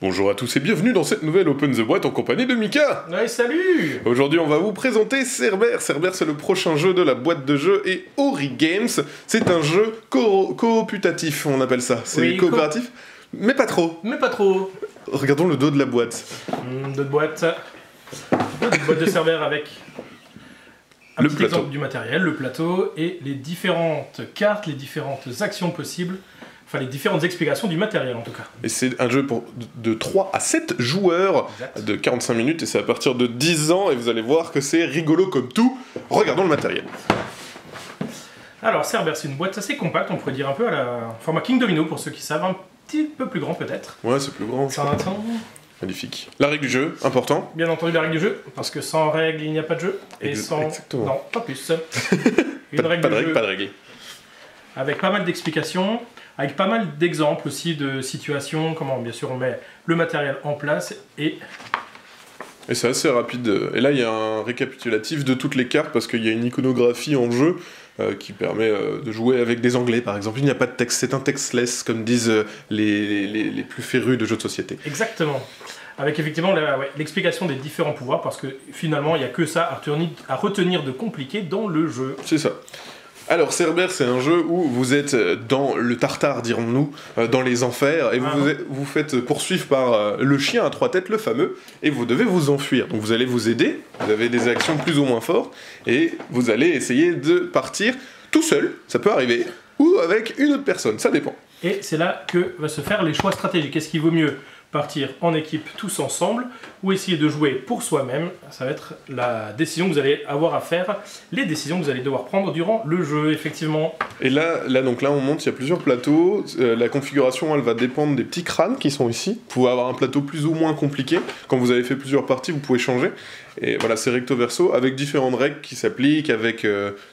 Bonjour à tous et bienvenue dans cette nouvelle Open the Boîte en compagnie de Mika. Ouais, salut. Aujourd'hui on va vous présenter Cerber. Cerber c'est le prochain jeu de la boîte de jeux et Ori Games. C'est un jeu cooputatif, on appelle ça. C'est oui, coopératif, mais pas trop. Mais pas trop. Regardons le dos de la boîte. Deux boîtes. Une boîte de Cerber avec un petit exemple du matériel, le plateau et les différentes cartes, les différentes actions possibles. Enfin, les différentes explications du matériel en tout cas. Et c'est un jeu de 3 à 7 joueurs, exact, de 45 minutes, et c'est à partir de 10 ans, et vous allez voir que c'est rigolo comme tout. Regardons le matériel. Alors, Cerber, c'est une boîte assez compacte, on pourrait dire un peu à la format King Domino, pour ceux qui savent, un petit peu plus grand peut-être. Ouais, c'est plus grand. Magnifique. La règle du jeu, important. Bien entendu, la règle du jeu, parce que sans règle, il n'y a pas de jeu. Et sans... Exactement. Non, pas plus. Pas de règle. Avec pas mal d'explications, avec pas mal d'exemples aussi de situations, comment bien sûr on met le matériel en place et c'est assez rapide. Et là il y a un récapitulatif de toutes les cartes parce qu'il y a une iconographie en jeu qui permet de jouer avec des anglais par exemple. Il n'y a pas de texte, c'est un textless comme disent les plus férus de jeux de société. Exactement. Avec effectivement l'explication des différents pouvoirs parce que finalement il n'y a que ça à retenir de compliqué dans le jeu. C'est ça. Alors Cerber c'est un jeu où vous êtes dans le tartare dirons-nous, dans les enfers, et vous faites poursuivre par le chien à 3 têtes, le fameux, et vous devez vous enfuir. Donc vous allez vous aider, vous avez des actions plus ou moins fortes, et vous allez essayer de partir tout seul, ça peut arriver, ou avec une autre personne, ça dépend. Et c'est là que va se faire les choix stratégiques. Est-ce qu'il vaut mieux partir en équipe tous ensemble ou essayer de jouer pour soi-même? Ça va être la décision que vous allez avoir à faire, les décisions que vous allez devoir prendre durant le jeu, effectivement. Et là on monte, il y a plusieurs plateaux, la configuration elle va dépendre des petits crânes qui sont ici. Vous pouvez avoir un plateau plus ou moins compliqué, quand vous avez fait plusieurs parties vous pouvez changer. Et voilà, c'est recto verso, avec différentes règles qui s'appliquent, avec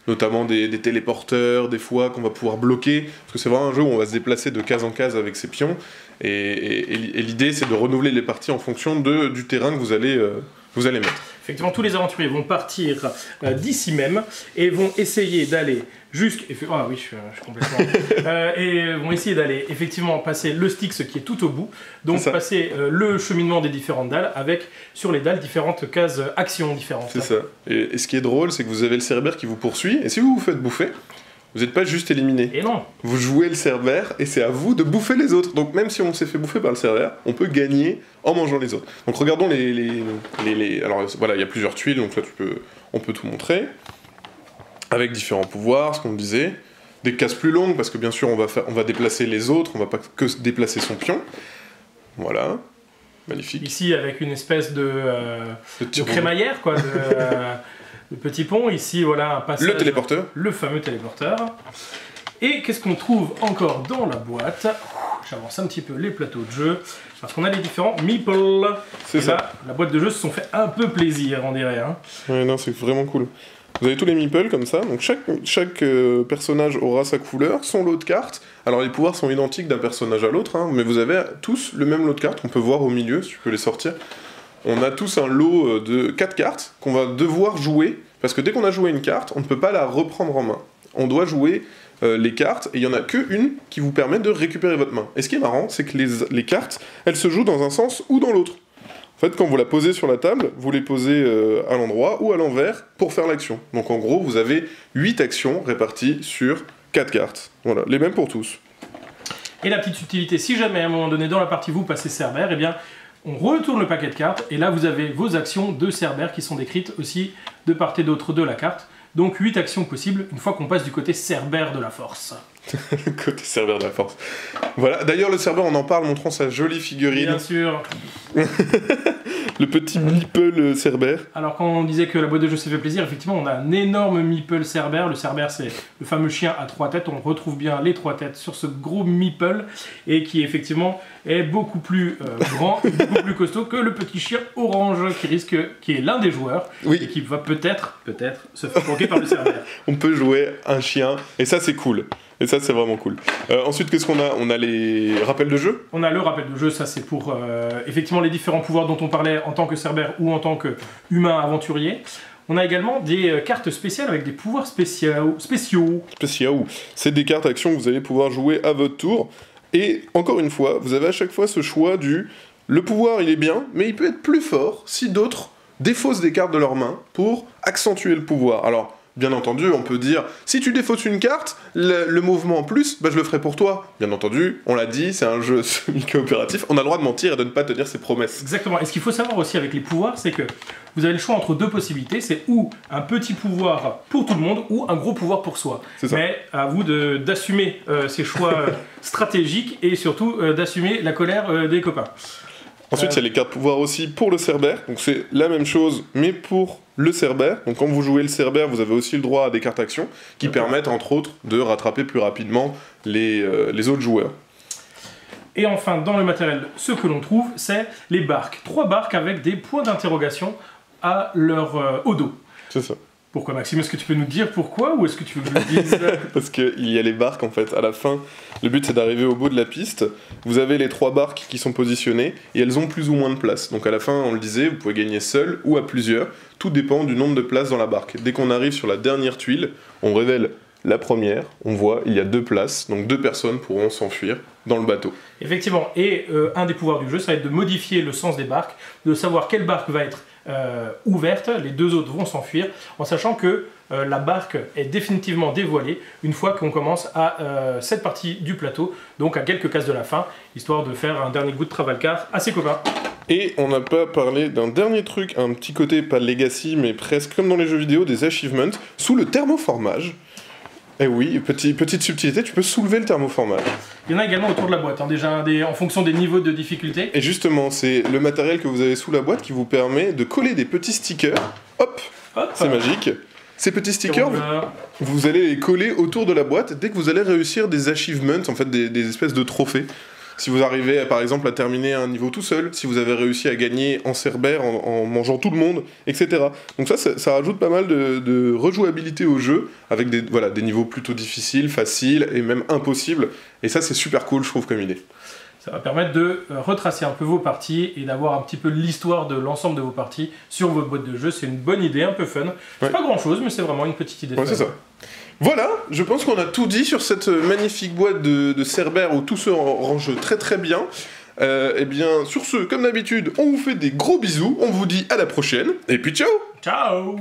notamment des téléporteurs, des fois qu'on va pouvoir bloquer, parce que c'est vraiment un jeu où on va se déplacer de case en case avec ses pions, et l'idée c'est de renouveler les parties en fonction du terrain que vous allez mettre. Effectivement, tous les aventuriers vont partir d'ici même, et vont essayer d'aller ah oui, je suis complètement... et vont essayer d'aller effectivement passer le Styx qui est tout au bout, donc passer le cheminement des différentes dalles, avec sur les dalles différentes cases actions différentes. C'est ça. Et ce qui est drôle, c'est que vous avez le Cerber qui vous poursuit, et si vous vous faites bouffer, vous n'êtes pas juste éliminé. Et non. Vous jouez le Cerber, et c'est à vous de bouffer les autres. Donc même si on s'est fait bouffer par le Cerber, on peut gagner en mangeant les autres. Donc regardons alors voilà, il y a plusieurs tuiles, donc là on peut tout montrer. Avec différents pouvoirs, ce qu'on disait. Des cases plus longues, parce que bien sûr on va déplacer les autres, on va pas que déplacer son pion. Voilà. Magnifique. Ici avec une espèce de crémaillère, quoi, de petit pont. Ici voilà un passage. Le téléporteur. Le fameux téléporteur. Et qu'est-ce qu'on trouve encore dans la boîte? J'avance un petit peu les plateaux de jeu, parce qu'on a les différents meeples. C'est ça. Là, la boîte de jeu se sont fait un peu plaisir, on dirait. Hein. Ouais, non, c'est vraiment cool. Vous avez tous les meeples comme ça, donc chaque personnage aura sa couleur, son lot de cartes. Alors les pouvoirs sont identiques d'un personnage à l'autre, hein, mais vous avez tous le même lot de cartes, on peut voir au milieu, si tu peux les sortir. On a tous un lot de 4 cartes qu'on va devoir jouer, parce que dès qu'on a joué une carte, on ne peut pas la reprendre en main. On doit jouer les cartes, et il n'y en a qu'une qui vous permet de récupérer votre main. Et ce qui est marrant, c'est que les cartes, elles se jouent dans un sens ou dans l'autre. En fait, quand vous la posez sur la table, vous les posez à l'endroit ou à l'envers pour faire l'action. Donc en gros, vous avez 8 actions réparties sur 4 cartes. Voilà, les mêmes pour tous. Et la petite utilité, si jamais à un moment donné dans la partie vous passez Cerber, eh bien on retourne le paquet de cartes et là vous avez vos actions de Cerber qui sont décrites aussi de part et d'autre de la carte. Donc 8 actions possibles une fois qu'on passe du côté Cerber de la force. Le côté Cerber de la force. Voilà, d'ailleurs le Cerber on en parle montrant sa jolie figurine. Bien sûr. Le petit meeple Cerber. Alors quand on disait que la boîte de jeu s'est fait plaisir, effectivement on a un énorme meeple Cerber. Le Cerber c'est le fameux chien à 3 têtes, on retrouve bien les 3 têtes sur ce gros meeple et qui effectivement est beaucoup plus grand, beaucoup plus costaud que le petit chien orange qui est l'un des joueurs, oui, et qui va peut-être se faire planquer par le Cerber. On peut jouer un chien et ça c'est cool. Et ça, c'est vraiment cool. Ensuite, qu'est-ce qu'on a? On a les rappels de jeu. On a le rappel de jeu, ça c'est pour effectivement les différents pouvoirs dont on parlait en tant que Cerber ou en tant qu'humain aventurier. On a également des cartes spéciales avec des pouvoirs spéciaux. C'est des cartes actions que vous allez pouvoir jouer à votre tour. Et encore une fois, vous avez à chaque fois ce choix du Le pouvoir, il est bien, mais il peut être plus fort si d'autres défaussent des cartes de leurs mains pour accentuer le pouvoir. Alors, bien entendu, on peut dire, si tu défausses une carte, le mouvement en plus, bah, je le ferai pour toi. Bien entendu, on l'a dit, c'est un jeu semi-coopératif, on a le droit de mentir et de ne pas tenir ses promesses. Exactement. Et ce qu'il faut savoir aussi avec les pouvoirs, c'est que vous avez le choix entre deux possibilités, c'est ou un petit pouvoir pour tout le monde, ou un gros pouvoir pour soi. Mais à vous d'assumer ces choix stratégiques, et surtout d'assumer la colère des copains. Ensuite, il y a les cartes pouvoir aussi pour le Cerbère, donc c'est la même chose, mais pour le Cerbère. Donc quand vous jouez le Cerbère, vous avez aussi le droit à des cartes actions, qui permettent, entre autres, de rattraper plus rapidement les autres joueurs. Et enfin, dans le matériel, ce que l'on trouve, c'est les barques. 3 barques avec des points d'interrogation au dos. C'est ça. Pourquoi, Maxime? Est-ce que tu peux nous dire pourquoi, ou est-ce que tu veux que je le dise? Parce qu'il y a les barques, en fait, à la fin. Le but, c'est d'arriver au bout de la piste. Vous avez les 3 barques qui sont positionnées, et elles ont plus ou moins de place. Donc à la fin, on le disait, vous pouvez gagner seul ou à plusieurs. Tout dépend du nombre de places dans la barque. Dès qu'on arrive sur la dernière tuile, on révèle la première. On voit, il y a 2 places, donc 2 personnes pourront s'enfuir dans le bateau. Effectivement, et un des pouvoirs du jeu, ça va être de modifier le sens des barques, de savoir quelle barque va être ouverte, les 2 autres vont s'enfuir, en sachant que la barque est définitivement dévoilée une fois qu'on commence à cette partie du plateau, donc à quelques cases de la fin, histoire de faire un dernier goût de Travalcar à ses copains. Et on n'a pas parlé d'un dernier truc, un petit côté, pas legacy, mais presque comme dans les jeux vidéo, des achievements, sous le thermoformage. Eh oui, petite subtilité, tu peux soulever le thermoformage. Il y en a également autour de la boîte, hein, déjà en fonction des niveaux de difficulté. Et justement, c'est le matériel que vous avez sous la boîte qui vous permet de coller des petits stickers. Hop, c'est magique. Ces petits stickers, vous allez les coller autour de la boîte dès que vous allez réussir des achievements, en fait des espèces de trophées. Si vous arrivez par exemple à terminer un niveau tout seul, si vous avez réussi à gagner en Cerbère en mangeant tout le monde, etc. Donc ça rajoute pas mal de rejouabilité au jeu, avec des niveaux plutôt difficiles, faciles et même impossibles. Et ça c'est super cool je trouve comme idée. Ça va permettre de retracer un peu vos parties et d'avoir un petit peu l'histoire de l'ensemble de vos parties sur votre boîte de jeu. C'est une bonne idée, un peu fun. C'est pas grand chose, mais c'est vraiment une petite idée. Ouais, c'est ça. Voilà, je pense qu'on a tout dit sur cette magnifique boîte de Cerbère où tout se range très très bien. Et bien, sur ce, comme d'habitude, on vous fait des gros bisous, on vous dit à la prochaine, et puis ciao! Ciao!